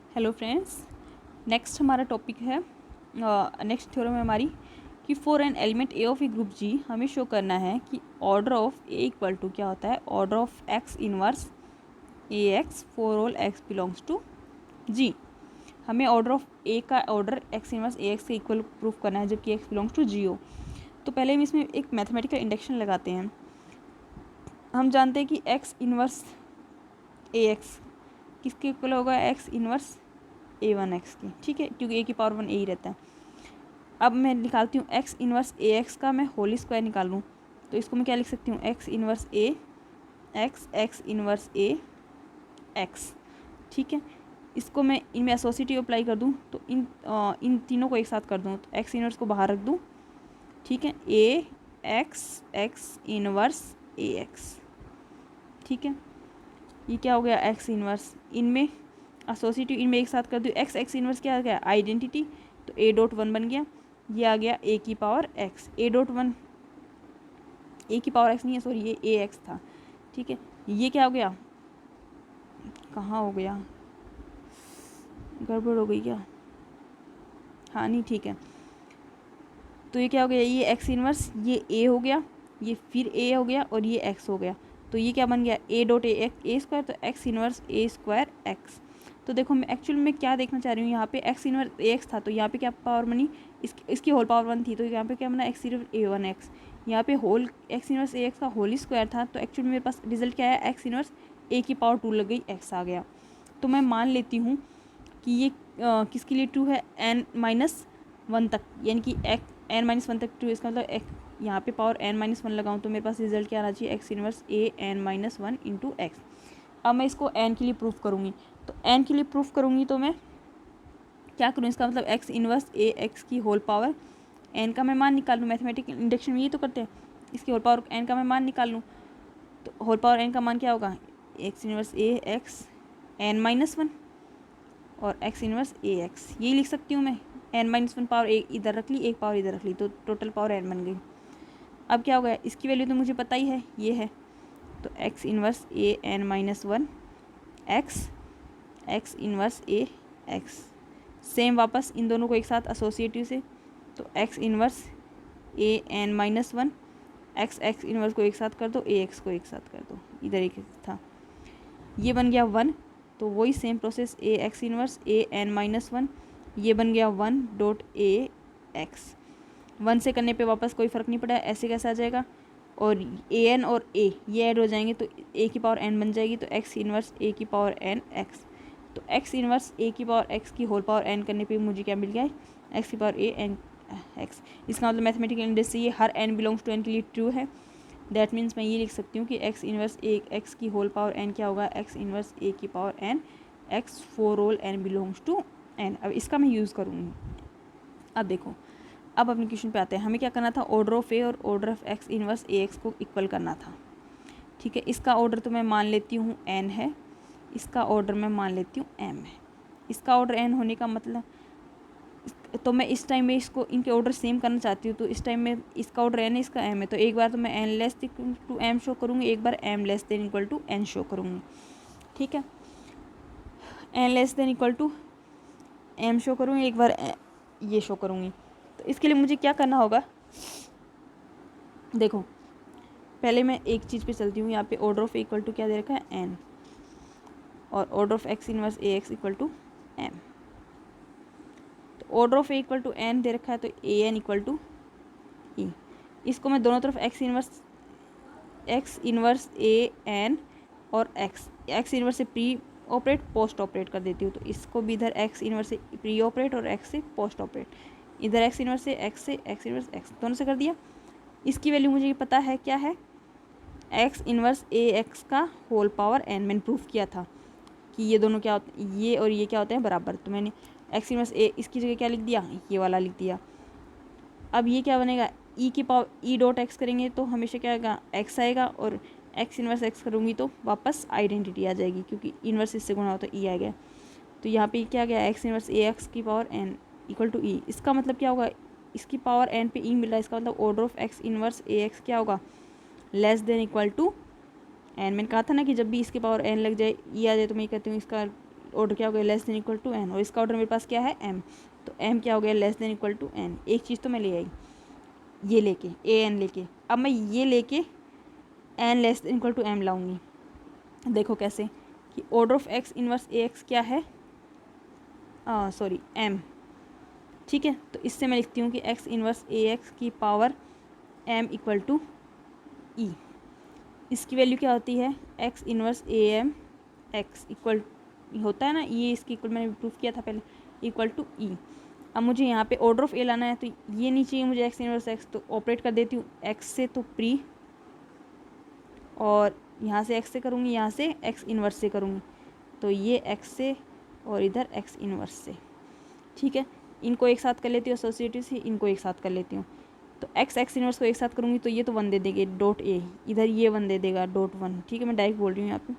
Hello friends, next हमारा topic है, next theorem है हमारी कि for an element a of a group G हमें शो करना है कि order of A equal to क्या होता है, order of x inverse A x for all x belongs to G. हमें ऑर्डर ऑफ ए का ऑर्डर एक्स इनवर्स ए x के इक्वल प्रूफ करना है जबकि एक्स बिलोंग्स टू जी हो। तो पहले हम इसमें एक मैथमेटिकल इंडक्शन लगाते हैं। हम जानते हैं कि एक्स इनवर्स ए एक्स किसके इक्वल होगा, एक्स इनवर्स ए वन एक्स की, ठीक है, क्योंकि ए की पावर वन ए ही रहता है। अब मैं निकालती हूँ एक्स इनवर्स ए एक्स का मैं होल स्क्वायर निकाल लूँ तो इसको मैं क्या लिख सकती हूँ, एक्स इनवर्स ए एक्स इनवर्स ए एक्स, ठीक है। इसको मैं इनमें एसोसिएटिव अप्लाई कर दूँ तो इन तीनों को एक साथ कर दूँ तो एक्स इनवर्स को बाहर रख दूँ, ठीक है, ए एक्स इनवर्स ए एक्स, ठीक है। ये क्या हो गया, एक्स इनवर्स, इनमें एसोसिएटिव इनमें एक साथ कर दूँ, एक्स इनवर्स क्या आ गया, आइडेंटिटी, तो ए डॉट वन बन गया। ये आ गया ए की power x, a dot one a की पावर एक्स नहीं है, सॉरी ये ए एक्स था, ठीक है। ये क्या हो गया, कहाँ हो गया, गड़बड़ हो गई क्या, हाँ नहीं ठीक है। तो ये क्या हो गया, ये एक्स इनवर्स, ये ए हो गया, ये फिर ए हो गया और ये एक्स हो गया। तो ये क्या बन गया, ए डॉट ए स्क्वायर, तो एक्स इनवर्स ए स्क्वायर एक्स। तो देखो मैं एक्चुअल में क्या देखना चाह रही हूँ, यहाँ पे एक्स इनवर्स ए एक्स था तो यहाँ पे क्या पावर बनी, इसकी होल पावर वन थी तो यहाँ पे क्या बना, एक्स इनवर्स ए वन एक्स। यहाँ पे होल एक्स इनवर्स ए एक्स का होल स्क्वायर था तो एक्चुअली मेरे पास रिजल्ट क्या है, एक्स इनवर्स ए की पावर टू लग गई, एक्स आ गया। तो मैं मान लेती हूँ कि ये किसके लिए ट्रू है, एन माइनस वन तक, यानी कि एन माइनस वन तक ट्रू। इसका मतलब यहाँ पे पावर एन माइनस वन लगाऊँ तो मेरे पास रिजल्ट क्या आना चाहिए, x inverse A N minus one into x. अब मैं इसको एन के लिए प्रूफ करूँगी तो एन के लिए प्रूफ करूँगी तो मैं क्या करूँ, इसका मतलब एक्स इनवर्स ए एक्स की होल पावर एन का मैं मान निकाल लूँ। मैथमेटिकल इंडक्शन में ये तो करते हैं, इसकी होल पावर एन का मैं मान निकाल लूँ तो होल पावर एन का मान क्या होगा, एक्स इनवर्स ए एक्स एन माइनस वन और एक्स इनवर्स ए एक्स, यही लिख सकती हूँ मैं। एन माइनस वन पावर एक इधर रख ली, एक पावर इधर रख ली तो टोटल पावर एन बन गई। अब क्या हो गया, इसकी वैल्यू तो मुझे पता ही है, ये है, तो x inverse A N minus one x inverse A x. Same वापस इन दोनों को एक साथ एसोसिएटिव से, तो x inverse A N minus one x inverse को एक साथ कर दो, ए एक्स को एक साथ कर दो, इधर एक था, ये बन गया वन। तो वही same process A X inverse A N minus one, ये बन गया one dot A X. One से करने पे वापस कोई फ़र्क नहीं पड़ा, ऐसे कैसे आ जाएगा, और ए एन और ए ये ऐड हो जाएंगे तो ए की पावर एन बन जाएगी, तो एक्स इनवर्स ए की पावर एन एक्स। तो एक्स इनवर्स ए की पावर एक्स की होल पावर एन करने पे मुझे क्या मिल गया है, एक्स की पावर ए एन एक्स। इसका मतलब मैथमेटिकल इंडेक्स से ये हर एन बिलोंग्स टू एन के लिए ट्रू है। दैट मीन्स मैं ये लिख सकती हूँ कि एक्स इनवर्स ए एक्स की होल पावर एन क्या होगा, एक्स इनवर्स ए की power N X for all N belongs to N. अब इसका मैं यूज़ करूँगी। अब देखो, अब अपने क्वेश्चन पे आते हैं, हमें क्या करना था, ऑर्डर ऑफ ए और order of x inverse A x को इक्वल करना था, ठीक है। इसका ऑर्डर तो मैं मान लेती हूँ एन है, इसका ऑर्डर मैं मान लेती हूँ एम है। इसका ऑर्डर एन होने का मतलब, तो मैं इस टाइम में इसको इनके ऑर्डर सेम करना चाहती हूँ तो इस टाइम में इसका ऑर्डर एन है, इसका एम है, तो एक बार तो मैं N less equal to m show करूँगी, एक बार m less than equal to N show करूँगी, ठीक है। N less than equal to m show करूँगी, एक बार ये शो करूँगी। तो इसके लिए मुझे क्या करना होगा, देखो पहले मैं एक चीज़ पे चलती हूँ, यहाँ पे order of A equal to क्या दे रखा है, एन, और order of x inverse A x equal to M. तो order of A equal to n दे रखा है तो a n equal to e. इसको मैं दोनों तरफ एक्स इनवर्स ए एन और एक्स इनवर्स से प्री ऑपरेट पोस्ट ऑपरेट कर देती हूँ, तो इसको भी इधर एक्स इनवर्स से प्री ऑपरेट और एक्स से पोस्ट ऑपरेट, इधर एक्स इनवर्स से एक्स इनवर्स एक्स दोनों से कर दिया। इसकी वैल्यू मुझे पता है क्या है, एक्स इनवर्स ए एक्स का होल पावर एन। मैंने प्रूफ किया था कि ये दोनों क्या होते, ये और ये क्या होते हैं बराबर, तो मैंने एक्स इनवर्स ए इसकी जगह क्या लिख दिया, ये वाला लिख दिया। अब ये क्या बनेगा, ई की पावर ई डॉट एक्स करेंगे तो हमेशा क्या आएगा, एक्स आएगा, और एक्स इनवर्स एक्स करूँगी तो वापस आइडेंटिटी आ जाएगी क्योंकि इनवर्स इससे गुणा हो तो ई आ गया। तो यहाँ पे क्या गया, एक्स इनवर्स ए एक्स की पावर एन इक्वल टू ई। इसका मतलब क्या होगा, इसकी पावर एन पे ई मिल रहा है, इसका मतलब order of x inverse A x क्या होगा, less than equal to N. मैंने कहा था ना कि जब भी इसके पावर एन लग जाए ई आ जाए तो मैं कहती हूँ इसका ऑर्डर क्या हो गया, less than equal to N, और इसका ऑर्डर मेरे पास क्या है एम, तो एम क्या हो गया, less than equal to N. एक चीज़ तो मैं ले आई ये लेके ए एन लेके, अब मैं ये लेके n less than equal to m लाऊंगी। देखो कैसे कि order of x inverse A x क्या है, सॉरी एम, ठीक है। तो इससे मैं लिखती हूँ कि एक्स इनवर्स ए एक्स की power M equal to E. इसकी वैल्यू क्या होती है, X inverse A M X equal होता है ना, ये इसकी इक्वल मैंने प्रूफ किया था पहले, इक्वल टू ई। अब मुझे यहाँ पे ऑर्डर ऑफ ए लाना है, तो ये नहीं चाहिए मुझे एक्स इनवर्स एक्स, तो ऑपरेट कर देती हूँ एक्स से तो प्री, और यहाँ से एक्स से करूँगी, यहाँ से एक्स इनवर्स से करूँगी, तो ये एक्स से और इधर एक्स इनवर्स से, ठीक है। इनको एक साथ कर लेती हूँ एसोसिएटिव से, इनको एक साथ कर लेती हूँ, तो एक्स इनवर्स को एक साथ करूँगी तो ये तो 1 दे देंगे डॉट ए, इधर ये 1 दे देगा डॉट 1, ठीक है। मैं डायरेक्ट बोल रही हूँ यहाँ पे,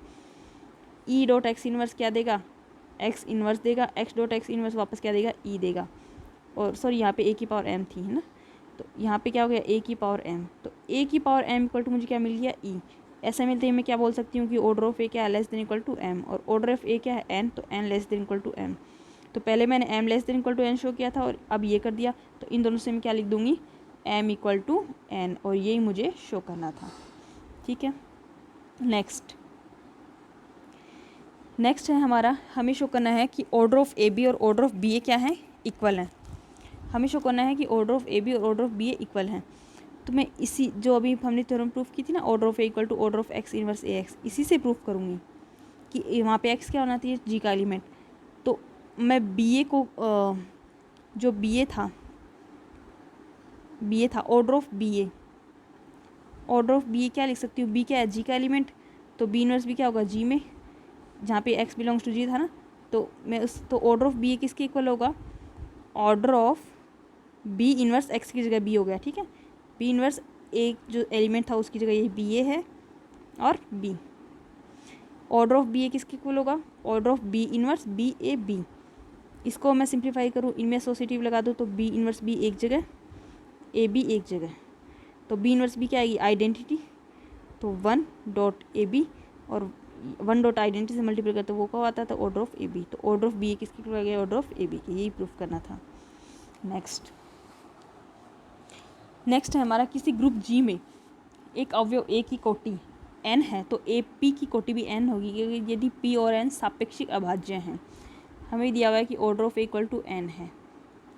ई डॉट एक्स इनवर्स क्या देगा, एक्स इनवर्स देगा, एक्स डॉट एक्स इनवर्स वापस क्या देगा, ई देगा, और सॉरी यहाँ पे ए की पावर एम थी, है ना, तो यहाँ पे क्या हो गया, ए की पावर एम, तो ए की पावर एम इक्वल टू मुझे क्या मिल गया, ई। ऐसा मिलते ही मैं क्या बोल सकती हूँ कि ऑर्डर ऑफ ए क्या है, less than equal to M, और ऑर्डर ऑफ ए क्या है एन, तो N less than equal to M. तो पहले मैंने M less than equal to N show किया था और अब ये कर दिया, तो इन दोनों से मैं क्या लिख दूँगी, एम इक्वल टू एन, और यही मुझे शो करना था, ठीक है। नेक्स्ट है हमारा, हमें शो करना है कि ऑर्डर ऑफ ए बी और ऑर्डर ऑफ बी ए क्या है, इक्वल हैं। हमें शो करना है कि ऑर्डर ऑफ ए बी और order of B A equal हैं। तो मैं इसी जो अभी हमने थ्योरम प्रूफ की थी ना, order of A equal to order of x inverse A X, इसी से प्रूफ करूँगी कि वहाँ पे एक्स क्या होना चाहिए, जी का एलिमेंट। तो मैं बी ए को जो बी ए था order of B a, order of B ए क्या लिख सकती हूँ, बी क्या है, जी का एलिमेंट, तो बी इनवर्स भी क्या होगा, जी में, जहाँ पे एक्स बिलोंग्स टू जी था ना, तो मैं उस, तो ऑर्डर ऑफ बी ए किसके इक्वल होगा, order of B inverse X की जगह बी हो गया, ठीक है। बी इनवर्स एक जो एलिमेंट था उसकी जगह ये बी ए है और B. Order of B A किसके इक्वल होगा, order of B inverse B A B. इसको मैं सिंप्लीफाई करूँ, इनमें एसोसिएटिव लगा दूँ, तो बी इनवर्स बी एक जगह, ए बी एक जगह, तो बी इनवर्स बी क्या आएगी, आइडेंटिटी, तो 1 डॉट ए बी, और 1 डॉट आइडेंटिटी से मल्टीप्लाई करते वो क्या आता था, ऑर्डर ऑफ ए बी। तो ऑर्डर ऑफ बी ए किसकी इक्वल गया, ऑर्डर ऑफ ए बी की, यही प्रूफ करना था। नेक्स्ट है हमारा, किसी ग्रुप जी में एक अवयव ए की कोटि एन है तो ए पी की कोटि भी एन होगी, क्योंकि यदि पी और एन सापेक्षिक अभाज्य हैं। हमें दिया हुआ है कि order of A equal to n है,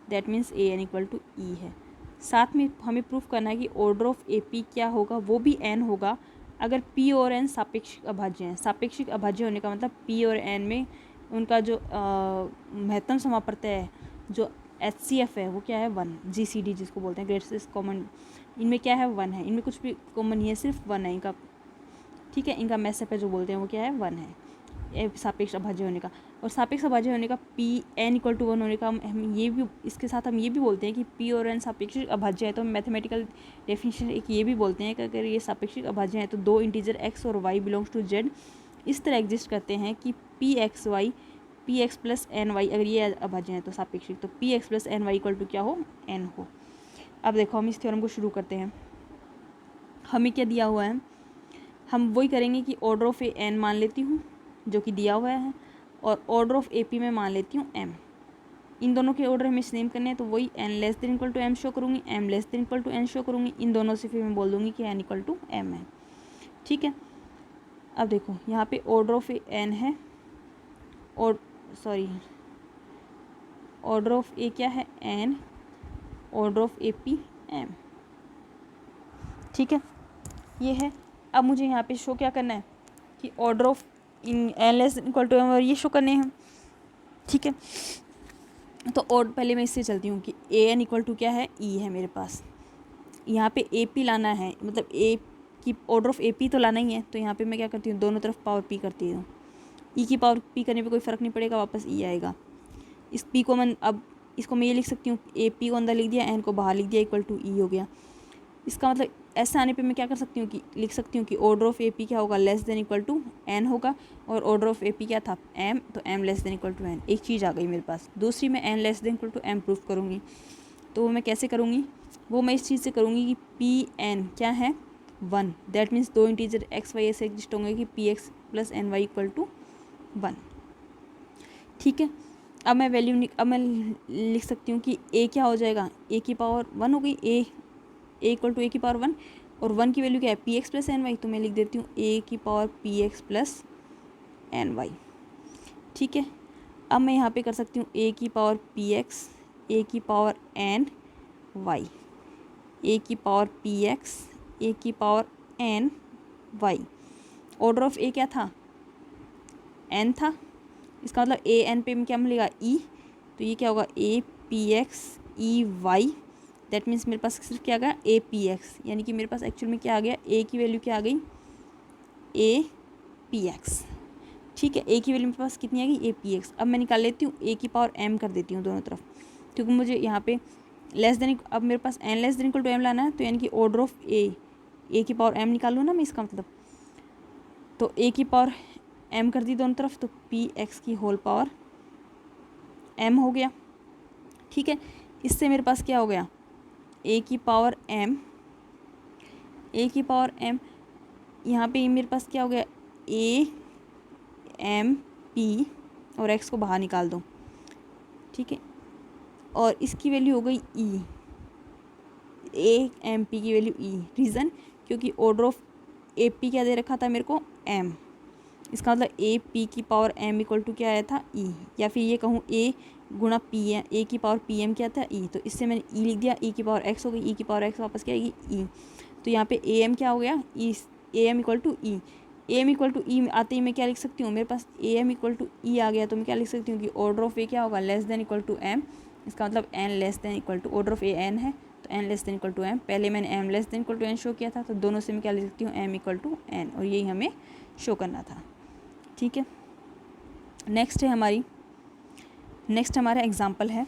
that means a n equal to e है। साथ में हमें प्रूफ करना है कि ऑर्डर ऑफ ए पी क्या होगा, वो भी एन होगा अगर पी और एन सापेक्षिक अभाज्य हैं। सापेक्षिक अभाज्य होने का मतलब पी और एन में उनका जो महत्तम समाप्रत्यय है, जो HCF है, वो क्या है 1, GCD जिसको बोलते हैं ग्रेटेस्ट कॉमन, इनमें क्या है 1 है, इनमें कुछ भी कॉमन नहीं है, सिर्फ 1 है इनका, ठीक है। इनका मैसेप है जो बोलते हैं वो क्या है 1 है, सापेक्ष अभाज्य होने का। और सापेक्ष अभाज्य होने का पी एन इक्वल टू 1 होने का हम ये भी, इसके साथ हम ये भी बोलते हैं कि पी और एन सापेक्षिक अभाज्य है, तो हम मैथमेटिकल डेफिनेशन एक ये भी बोलते हैं कि अगर ये सापेक्षिक अभाज्य है तो दो इंटीजर एक्स और वाई बिलोंग्स टू जेड इस तरह एग्जिस्ट करते हैं कि P X Y P X plus N Y, अगर ये अभाज्य है तो सापेक्षिक, तो P X plus N Y equal to क्या हो, एन हो। अब देखो हम इस थ्योरम को शुरू करते हैं। हमें क्या दिया हुआ है, हम वही करेंगे कि ऑर्डर ऑफ ए एन मान लेती हूँ जो कि दिया हुआ है, और ऑर्डर ऑफ ए पी में मान लेती हूँ एम। इन दोनों के ऑर्डर हमें सेम करने हैं, तो वही n less than equal to m show करूँगी, m less than equal to N show करूँगी। इन दोनों से फिर मैं बोल दूँगी कि एन इक्वल टू एम है, ठीक है। अब देखो यहाँ पे ऑर्डर ऑफ ए एन है, और सॉरी ऑर्डर ऑफ ए क्या है N, order of A P M, ठीक है, ये है। अब मुझे यहाँ पे शो क्या करना है कि order of in N less equal to M, और ये शो करने हैं, ठीक है। तो और पहले मैं इससे चलती हूँ कि ए एन इक्वल टू क्या है, ई है मेरे पास। यहाँ पे ए पी लाना है, मतलब ए की ऑर्डर ऑफ ए पी तो लाना ही है, तो यहाँ पे मैं क्या करती हूँ, दोनों तरफ पावर पी करती हूँ। ई की पावर पी करने पे कोई फ़र्क नहीं पड़ेगा, वापस ई आएगा। इस पी को मैं अब इसको मैं ये लिख सकती हूँ, ए पी को अंदर लिख दिया, एन को बाहर लिख दिया, इक्वल टू ई हो गया। इसका मतलब ऐसा आने पे मैं क्या कर सकती हूँ कि लिख सकती हूँ कि ऑर्डर ऑफ ए पी क्या होगा, less than equal to N होगा, और ऑर्डर ऑफ ए पी क्या था एम, तो M less than equal to N. एक चीज़ आ गई मेरे पास। दूसरी मैं N less than equal to M proof करूँगी, तो वो मैं कैसे करूँगी, वो मैं इस चीज़ से करूँगी कि पी एन क्या है 1, दैट मीन्स दो इंटीजर एक्स वाई ऐसे एग्जिस्ट होंगे कि P X plus N Y equal to 1। ठीक है, अब मैं लिख सकती हूँ कि a क्या हो जाएगा, a की पावर 1 हो गई, a इक्वल टू a की पावर 1, और 1 की वैल्यू क्या है P X plus N Y, तो मैं लिख देती हूँ a की power P X plus N Y. ठीक है, अब मैं यहाँ पे कर सकती हूँ a की पावर पी एक्स, a की पावर एन वाई, a की पावर पी एक्स, a की power N Y. Order of a क्या था, n था, इसका मतलब a n पे में क्या मिलेगा e, तो ये क्या होगा a P X E Y, that means मेरे पास सिर्फ क्या आ गया ए पी एक्स, यानी कि मेरे पास एक्चुअल में क्या आ गया, ए की वैल्यू क्या आ गई ए पी एक्स। ठीक है, ए की वैल्यू मेरे पास कितनी आ गई ए पी एक्स। अब मैं निकाल लेती हूँ ए की पावर एम कर देती हूँ दोनों तरफ, क्योंकि मुझे यहाँ पे लेस देन, अब मेरे पास n less than equal to m लाना है, तो यानी कि ऑर्डर ऑफ ए की पावर एम निकालूँ ना मैं, इसका मतलब तो ए की पावर एम कर दी दोनों तरफ, तो पी एक्स की होल पावर एम हो गया। ठीक है, इससे मेरे पास क्या हो गया ए की पावर एम, ए की पावर एम, यहाँ पे मेरे पास क्या हो गया ए एम पी, और एक्स को बाहर निकाल दो। ठीक है, और इसकी वैल्यू हो गई ई, ए एम पी की वैल्यू ई, रीज़न क्योंकि ऑर्डर ऑफ ए पी क्या दे रखा था मेरे को एम, इसका मतलब ए पी की पावर एम इक्वल टू क्या आया था ई, या फिर ये कहूँ ए गुणा पी एम, ए की पावर पी एम क्या था ई, तो इससे मैंने ई लिख दिया, ई की पावर एक्स हो गई, ई की पावर एक्स वापस क्या आएगी ई, तो यहाँ पे ए एम क्या हो गया e, a m equal to e, a m equal to e आते ही मैं क्या लिख सकती हूँ, मेरे पास a m equal to e आ गया, तो मैं क्या लिख सकती हूँ कि ऑर्डर ऑफ ए क्या होगा less than equal to M, इसका मतलब N less than equal to, order of A N है तो N less than equal to M, पहले मैंने M less than equal to N show किया था, तो दोनों से मैं क्या लिख सकती हूँ एम इक्वल टू एन, और यही हमें शो करना था। ठीक है, नेक्स्ट हमारा एग्जाम्पल है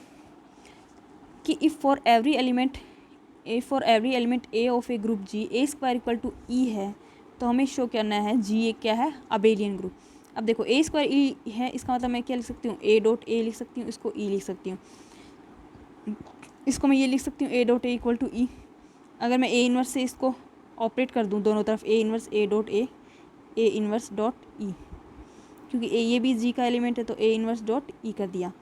कि if for every element a of a group G a square equal to e है, तो हमें शो करना है जी एक क्या है अबेलियन ग्रुप। अब देखो ए स्क्वायर ई है, इसका मतलब मैं क्या लिख सकती हूँ ए डॉट ए लिख सकती हूँ, इसको ई लिख सकती हूँ, इसको मैं ये लिख सकती हूँ a dot a equal to e. अगर मैं ए इन्वर्स से इसको ऑपरेट कर दूँ दोनों तरफ, a inverse a dot a inverse dot e, क्योंकि ये भी जी का एलिमेंट है, तो ए इन्वर्स डॉट ई कर दिया,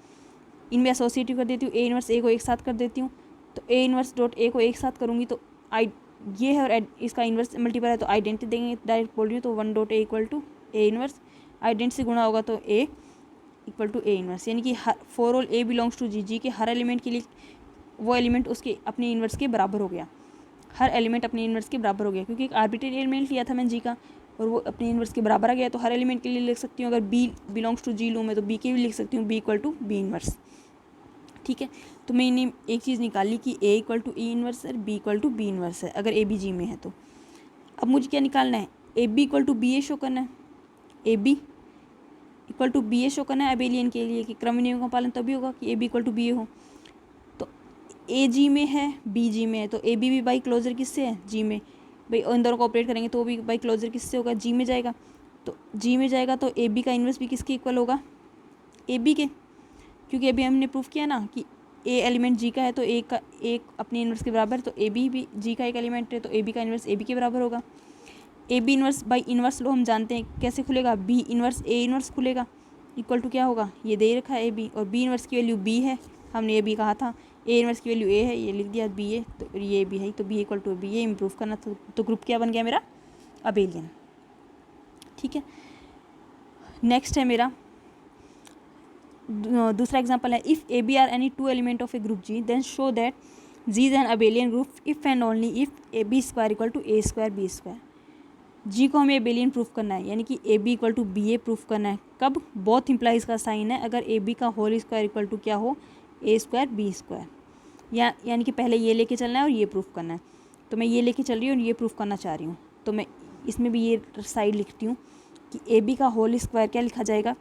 इनमें एसोसिएटिव कर देती हूँ, ए इन्वर्स ए को एक साथ कर देती हूँ, तो ए इन्वर्स डॉट ए को एक साथ करूँगी तो आई ये है, और इसका इन्वर्स मल्टीपल है तो आइडेंटिटी देंगे, डायरेक्ट बोल रही हूँ, तो 1 dot a equal to a inverse, identity से गुणा होगा तो a equal to a inverse, यानी कि for all a belongs to G, G के हर एलिमेंट के लिए वो एलिमेंट उसके अपने इन्वर्स के बराबर हो गया, हर एलिमेंट अपने इन्वर्स के बराबर हो गया, क्योंकि एक आर्बिट्रेरी एलिमेंट लिया था मैं जी का और वो अपने इन्वर्स के बराबर आ गया, तो हर एलिमेंट के लिए लिख सकती हूँ, अगर बी बिलोंग्स टू जी लूँ मैं तो बी के भी लिख सकती हूँ B equal to B inverse. ठीक है, तो मैंने एक चीज़ निकाली कि A equal to E inverse है, B equal to B inverse है, अगर ए बी जी में है तो। अब मुझे क्या निकालना है, A B equal to B A show करना है, A B equal to B A show करना है अबेलियन के लिए, कि क्रम नियम का पालन तभी होगा कि a B equal to B a हो। तो ए जी में है, बी जी में है, तो ए बी भी बाई क्लोजर किससे है जी में, भाई इन दोनों को ऑपरेट करेंगे तो वो भी बाई क्लोजर किससे होगा जी में जाएगा, तो जी में जाएगा तो ए बी का इन्वर्स भी किसके इक्वल होगा ए बी के, क्योंकि अभी हमने प्रूफ किया ना कि ए एलिमेंट जी का है तो एक अपने इन्वर्स के बराबर, तो ए बी भी जी का एक एलिमेंट है तो ए बी का इन्वर्स ए बी के बराबर होगा। A b inverse by inverse लो हम जानते हैं कैसे खुलेगा, बी इन्वर्स ए इन्वर्स खुलेगा, इक्वल टू क्या होगा ये दे रखा है ए बी, और बी इन्वर्स की वैल्यू बी है, हमने ए बी कहा था, ए इन्वर्स की वैल्यू ए है, ये लिख दिया बी ए, तो ये बी है, तो B equal to B A improve करना, तो ग्रुप क्या बन गया मेरा अबेलियन। ठीक है, नेक्स्ट है मेरा दूसरा एग्जांपल है, if a b are any two element of a group G then show that G is an abelian group if and only if a b square equal to A square B square. G को हमें abelian proof करना है, यानी कि a B equal to B A proof करना है, कब both implies का साइन है, अगर ए बी का होल स्क्वायर इक्वल टू क्या हो ए स्क्वायर बी स्क्वायर, यानी कि पहले ये लेके चलना है और ये प्रूफ करना है, तो मैं ये लेके चल रही हूँ और ये प्रूफ करना चाह रही हूँ, तो मैं इसमें भी ये साइड लिखती हूँ कि ए बी का होल स्क्वायर क्या लिखा जाएगा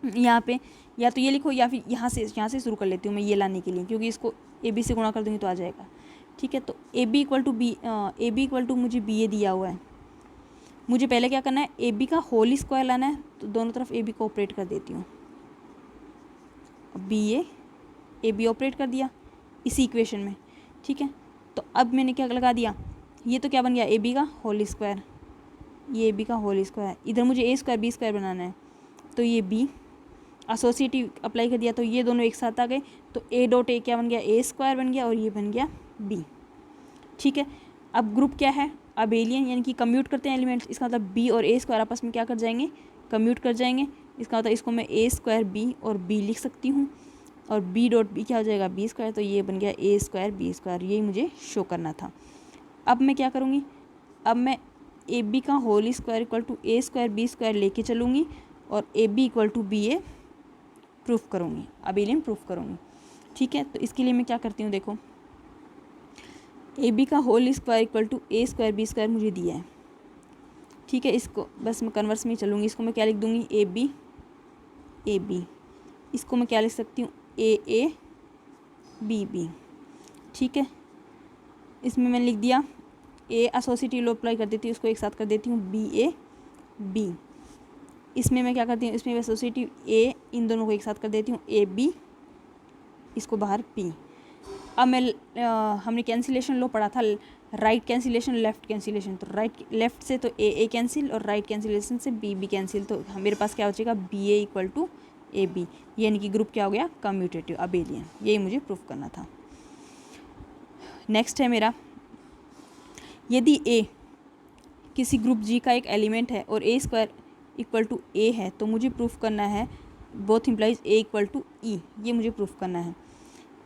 यहाँ पे, या तो ये लिखो या फिर यहाँ से शुरू कर लेती हूँ मैं ये लाने के लिए, क्योंकि इसको ए बी से गुणा कर दूँगी तो आ जाएगा। ठीक है, तो ए बी इक्वल टू मुझे बी ए दिया हुआ है, मुझे पहले क्या करना है ए बी का होल स्क्वायर लाना है, तो दोनों तरफ ए बी को ऑपरेट कर देती हूँ, बी ए बी ऑपरेट कर दिया इसी इक्वेशन में। ठीक है, तो अब मैंने क्या लगा दिया, ये तो क्या बन गया ए बी का होल स्क्वायर, ये ए बी का होल स्क्वायर, इधर मुझे ए स्क्वायर बी स्क्वायर बनाना है, तो ये बी एसोसिएटिव अप्लाई कर दिया तो ये दोनों एक साथ आ गए, तो ए डॉट ए क्या बन गया, ए स्क्वायर बन गया और ये बन गया बी। ठीक है, अब ग्रुप क्या है, अबेलियन, यानी कि कम्यूट करते हैं एलिमेंट्स, इसका मतलब बी और ए स्क्वायर आपस में क्या कर जाएंगे, कम्यूट कर जाएंगे। इसका मतलब इसको मैं ए स्क्वायर बी और बी लिख सकती हूँ, और बी डॉट बी क्या हो जाएगा, बी स्क्वायर, तो ये बन गया ए स्क्वायर बी स्क्वायर। यही मुझे शो करना था। अब मैं क्या करूँगी, अब मैं ए बी का whole square equal to A square B square लेके चलूँगी और A B equal to B A proof करूँगी, अबेलियन प्रूफ करूँगी। ठीक है, तो इसके लिए मैं क्या करती हूँ, देखो ए बी का whole square equal to A square B square मुझे दिया है। ठीक है, इसको बस मैं कन्वर्स में ही चलूँगी, इसको मैं क्या लिख दूँगी, ए बी, इसको मैं क्या लिख सकती हूँ, ए बी। ठीक है, इसमें मैंने लिख दिया ए एसोसिएटिव लॉ अप्लाई कर देती हूँ, उसको एक साथ कर देती हूँ बी। इसमें मैं क्या करती हूँ, इसमें एसोसिएटिव ए, इन दोनों को एक साथ कर देती हूँ ए बी, इसको बाहर पी। अब मैं हमने कैंसिलेशन लॉ पढ़ा था, राइट कैंसिलेशन लेफ्ट कैंसिलेशन, तो लेफ्ट से तो ए कैंसिल और राइट कैंसिलेशन से बी कैंसिल, तो मेरे पास क्या हो जाएगा, B A equal to A B, यानी कि ग्रुप क्या हो गया, कम्यूटेटिव अबेलियन। यही मुझे प्रूफ करना था। नेक्स्ट है मेरा, यदि ए किसी ग्रुप जी का एक एलिमेंट है और a square equal to a है, तो मुझे प्रूफ करना है both implies a equal to e, ये मुझे प्रूफ करना है।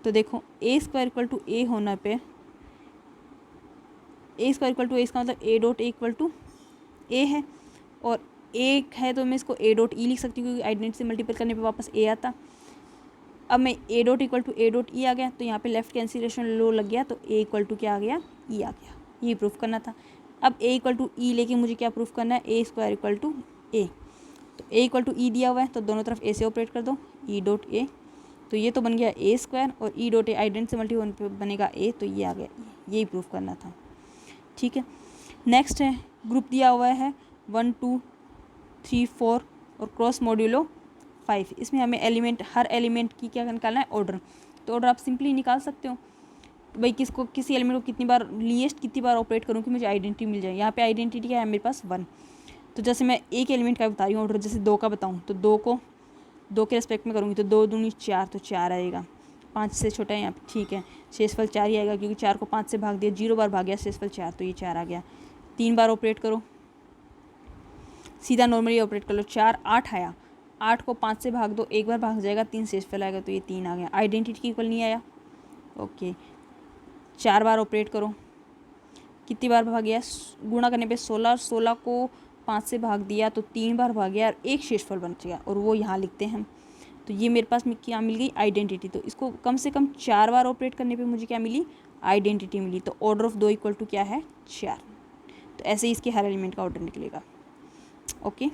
तो देखो a square equal to a होने पे, a square equal to a, इसका मतलब a dot a equal to a है, और ए है तो मैं इसको ए डॉट ई लिख सकती हूँ, क्योंकि आइडेंटिटी से मल्टीपल करने पे वापस ए आता। अब मैं a dot equal to a dot e आ गया, तो यहाँ पे लेफ्ट कैंसिलेशन लो लग गया, तो ए इक्वल टू क्या आ गया, ई आ गया। ये प्रूफ करना था। अब ए इक्वल टू ई लेके मुझे क्या प्रूफ करना है, ए स्क्वायर इक्वल टू ए, तो ए इक्वल टू ई दिया हुआ है, तो दोनों तरफ ए से ऑपरेट कर दो, ई डॉट ए, तो ये तो बन गया ए स्क्वायर, और ई डॉट ए आइडेंटिटी से मल्टीपल बनेगा ए, तो ये आ गया, यही प्रूफ करना था। ठीक है, नेक्स्ट है ग्रुप दिया हुआ है 1 2 3 4 और क्रॉस मॉड्यूलो 5। इसमें हमें एलिमेंट, हर एलिमेंट की क्या निकालना है, ऑर्डर। तो ऑर्डर आप सिंपली निकाल सकते हो, भाई किसको, किसी एलिमेंट को कितनी बार, लीस्ट कितनी बार ऑपरेट करूँ कि मुझे आइडेंटिटी मिल जाए। यहाँ पे आइडेंटिटी क्या है मेरे पास 1, तो जैसे मैं एक एलिमेंट का बता रही हूँ ऑर्डर, जैसे 2 का बताऊँ तो 2 को 2 के रेस्पेक्ट में करूँगी, तो 2 दूनी 4, तो 4 आएगा। 5 से छोटा है यहाँ पे, ठीक है, शेषफल 4 ही आएगा, क्योंकि 4 को 5 से भाग दिया, 0 बार भाग गया, शेषफल 4, तो ये 4 आ गया। 3 बार ऑपरेट करो, सीधा नॉर्मली ऑपरेट कर लो, 4 8 आया, 8 को 5 से भाग दो, 1 बार भाग जाएगा, 3 शेषफल आएगा, तो ये 3 आ गया। आइडेंटिटी की इक्वल नहीं आया, ओके। 4 बार ऑपरेट करो, कितनी बार भाग गया, गुणा करने पे 16, 16 को 5 से भाग दिया तो 3 बार भाग गया और 1 शेषफल बच गया, और वो यहाँ लिखते हैं हम। तो ये मेरे पास क्या मिल गई, आइडेंटिटी। तो इसको कम से कम 4 बार ऑपरेट करने पे मुझे क्या मिली, आइडेंटिटी मिली। तो ऑर्डर ऑफ 2 इक्वल टू क्या है, 4। तो ऐसे ही इसके हर एलिमेंट का ऑर्डर निकलेगा। ओके।